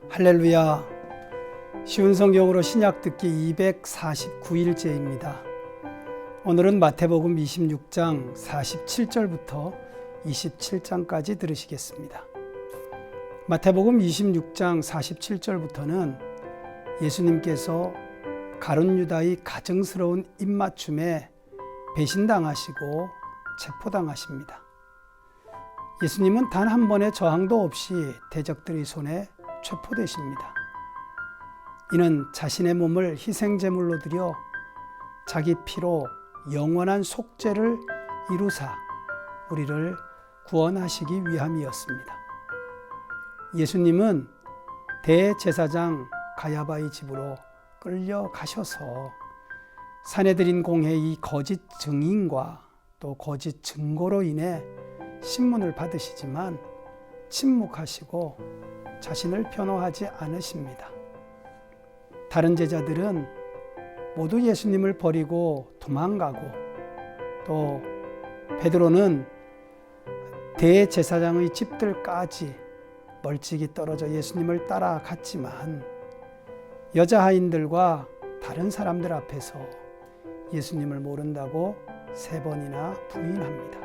할렐루야. 쉬운 성경으로 신약 듣기 249일째입니다. 오늘은 마태복음 26장 47절부터 27장까지 들으시겠습니다. 마태복음 26장 47절부터는 예수님께서 가룟 유다의 가증스러운 입맞춤에 배신당하시고 체포당하십니다. 예수님은 단 한 번의 저항도 없이 대적들의 손에 체포되십니다. 이는 자신의 몸을 희생제물로 드려 자기 피로 영원한 속죄를 이루사 우리를 구원하시기 위함이었습니다. 예수님은 대제사장 가야바의 집으로 끌려가셔서 사내들인 공회의 거짓 증인과 또 거짓 증거로 인해 신문을 받으시지만 침묵하시고 자신을 변호하지 않으십니다. 다른 제자들은 모두 예수님을 버리고 도망가고 또 베드로는 대제사장의 집들까지 멀찍이 떨어져 예수님을 따라갔지만 여자 하인들과 다른 사람들 앞에서 예수님을 모른다고 3번이나 부인합니다.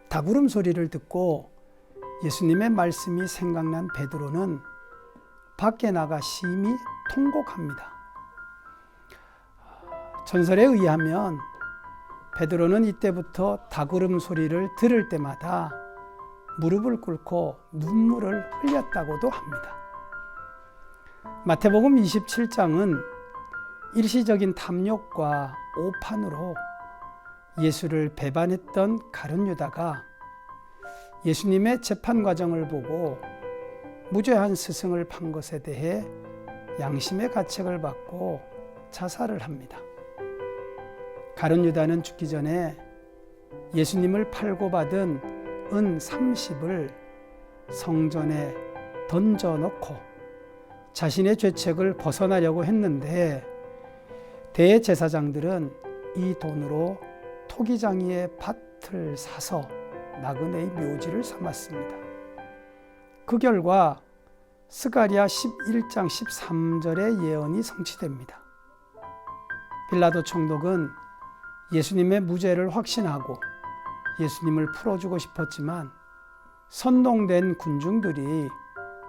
다구름 소리를 듣고 예수님의 말씀이 생각난 베드로는 밖에 나가 심히 통곡합니다. 전설에 의하면 베드로는 이때부터 다구름 소리를 들을 때마다 무릎을 꿇고 눈물을 흘렸다고도 합니다. 마태복음 27장은 일시적인 탐욕과 오판으로 예수를 배반했던 가룟 유다가 예수님의 재판 과정을 보고 무죄한 스승을 판 것에 대해 양심의 가책을 받고 자살을 합니다. 가룟 유다는 죽기 전에 예수님을 팔고 받은 은 30을 성전에 던져놓고 자신의 죄책을 벗어나려고 했는데 대제사장들은 이 돈으로 토기장이의 밭을 사서 나그네의 묘지를 삼았습니다. 그 결과 스가랴 11장 13절의 예언이 성취됩니다. 빌라도 총독은 예수님의 무죄를 확신하고 예수님을 풀어주고 싶었지만 선동된 군중들이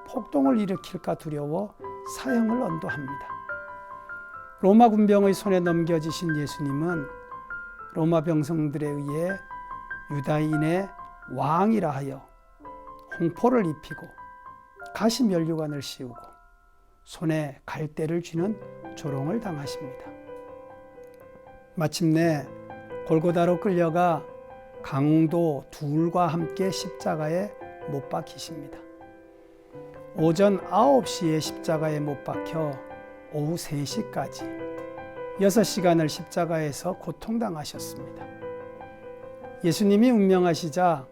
폭동을 일으킬까 두려워 사형을 언도합니다. 로마 군병의 손에 넘겨지신 예수님은 로마 병성들에 의해 유다인의 왕이라 하여 홍포를 입히고 가시면류관을 씌우고 손에 갈대를 쥐는 조롱을 당하십니다. 마침내 골고다로 끌려가 강도 둘과 함께 십자가에 못 박히십니다. 오전 9시에 십자가에 못 박혀 오후 3시까지 6시간을 십자가에서 고통당하셨습니다. 예수님이 운명하시자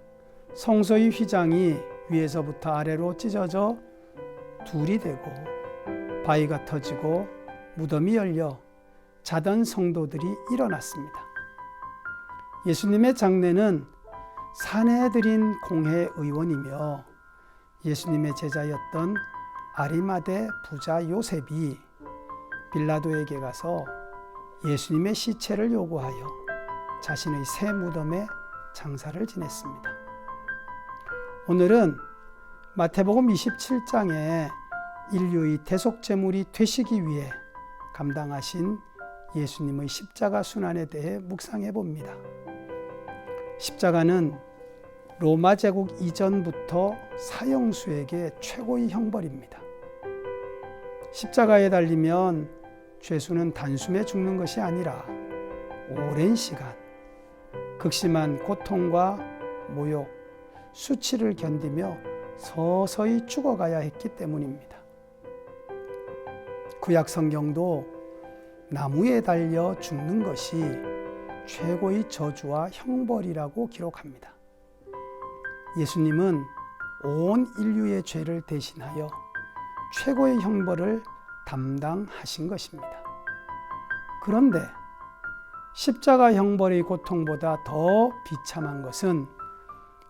성소의 휘장이 위에서부터 아래로 찢어져 둘이 되고 바위가 터지고 무덤이 열려 자던 성도들이 일어났습니다. 예수님의 장례는 사내들인 공회 의원이며 예수님의 제자였던 아리마대 부자 요셉이 빌라도에게 가서 예수님의 시체를 요구하여 자신의 새 무덤에 장사를 지냈습니다. 오늘은 마태복음 27장에 인류의 대속제물이 되시기 위해 감당하신 예수님의 십자가 순환에 대해 묵상해 봅니다. 십자가는 로마 제국 이전부터 사형수에게 최고의 형벌입니다. 십자가에 달리면 죄수는 단숨에 죽는 것이 아니라 오랜 시간 극심한 고통과 모욕, 수치를 견디며 서서히 죽어가야 했기 때문입니다. 구약 성경도 나무에 달려 죽는 것이 최고의 저주와 형벌이라고 기록합니다. 예수님은 온 인류의 죄를 대신하여 최고의 형벌을 담당하신 것입니다. 그런데 십자가 형벌의 고통보다 더 비참한 것은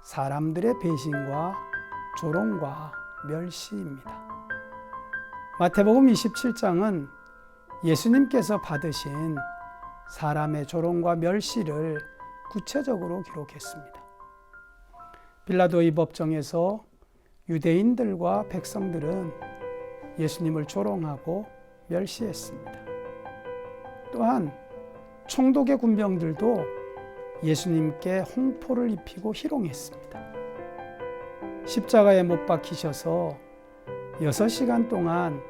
사람들의 배신과 조롱과 멸시입니다. 마태복음 27장은 예수님께서 받으신 사람의 조롱과 멸시를 구체적으로 기록했습니다. 빌라도의 법정에서 유대인들과 백성들은 예수님을 조롱하고 멸시했습니다. 또한 총독의 군병들도 예수님께 홍포를 입히고 희롱했습니다. 십자가에 못 박히셔서 6시간 동안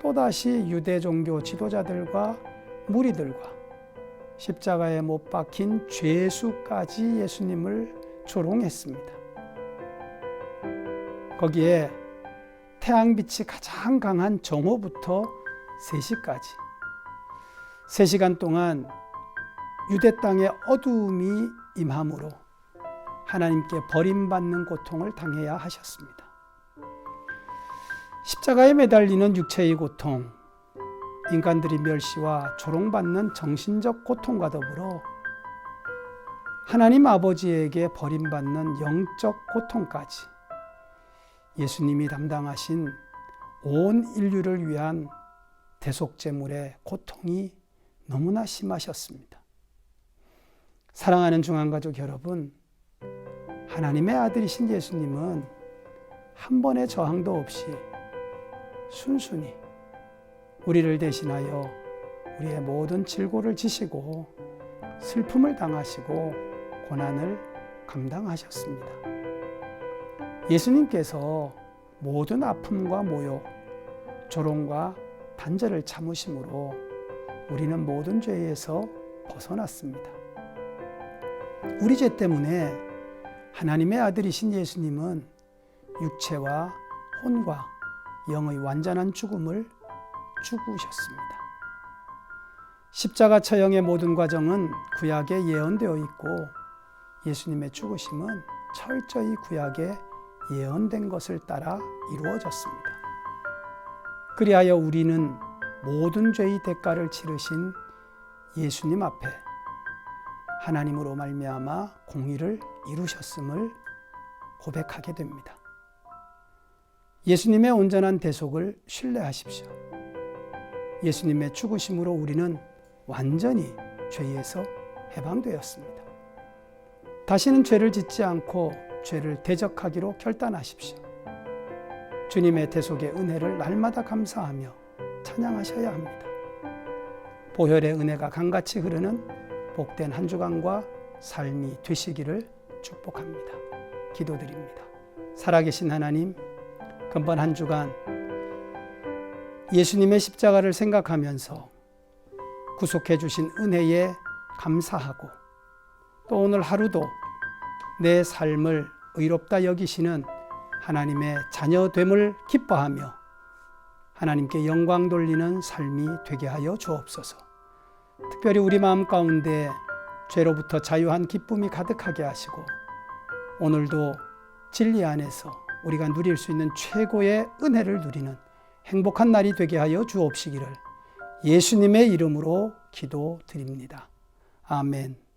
또다시 유대 종교 지도자들과 무리들과 십자가에 못 박힌 죄수까지 예수님을 조롱했습니다. 거기에 태양빛이 가장 강한 정오부터 3시까지 3시간 동안 유대 땅에 어두움이 임함으로 하나님께 버림받는 고통을 당해야 하셨습니다. 십자가에 매달리는 육체의 고통, 인간들이 멸시와 조롱받는 정신적 고통과 더불어 하나님 아버지에게 버림받는 영적 고통까지 예수님이 담당하신 온 인류를 위한 대속제물의 고통이 너무나 심하셨습니다. 사랑하는 중앙가족 여러분, 하나님의 아들이신 예수님은 한 번의 저항도 없이 순순히 우리를 대신하여 우리의 모든 질고를 지시고 슬픔을 당하시고 고난을 감당하셨습니다. 예수님께서 모든 아픔과 모욕, 조롱과 단절을 참으심으로 우리는 모든 죄에서 벗어났습니다. 우리 죄 때문에 하나님의 아들이신 예수님은 육체와 혼과 영의 완전한 죽음을 죽으셨습니다. 십자가 처형의 모든 과정은 구약에 예언되어 있고 예수님의 죽으심은 철저히 구약에 예언된 것을 따라 이루어졌습니다. 그리하여 우리는 모든 죄의 대가를 치르신 예수님 앞에 하나님으로 말미암아 공의를 이루셨음을 고백하게 됩니다. 예수님의 온전한 대속을 신뢰하십시오. 예수님의 죽으심으로 우리는 완전히 죄에서 해방되었습니다. 다시는 죄를 짓지 않고 죄를 대적하기로 결단하십시오. 주님의 대속의 은혜를 날마다 감사하며 찬양하셔야 합니다. 보혈의 은혜가 강같이 흐르는 복된 한 주간과 삶이 되시기를 축복합니다. 기도드립니다. 살아계신 하나님, 금번 한 주간 예수님의 십자가를 생각하면서 구속해 주신 은혜에 감사하고 또 오늘 하루도 내 삶을 의롭다 여기시는 하나님의 자녀됨을 기뻐하며 하나님께 영광 돌리는 삶이 되게 하여 주옵소서. 특별히 우리 마음 가운데 죄로부터 자유한 기쁨이 가득하게 하시고 오늘도 진리 안에서 우리가 누릴 수 있는 최고의 은혜를 누리는 행복한 날이 되게 하여 주옵시기를 예수님의 이름으로 기도드립니다. 아멘.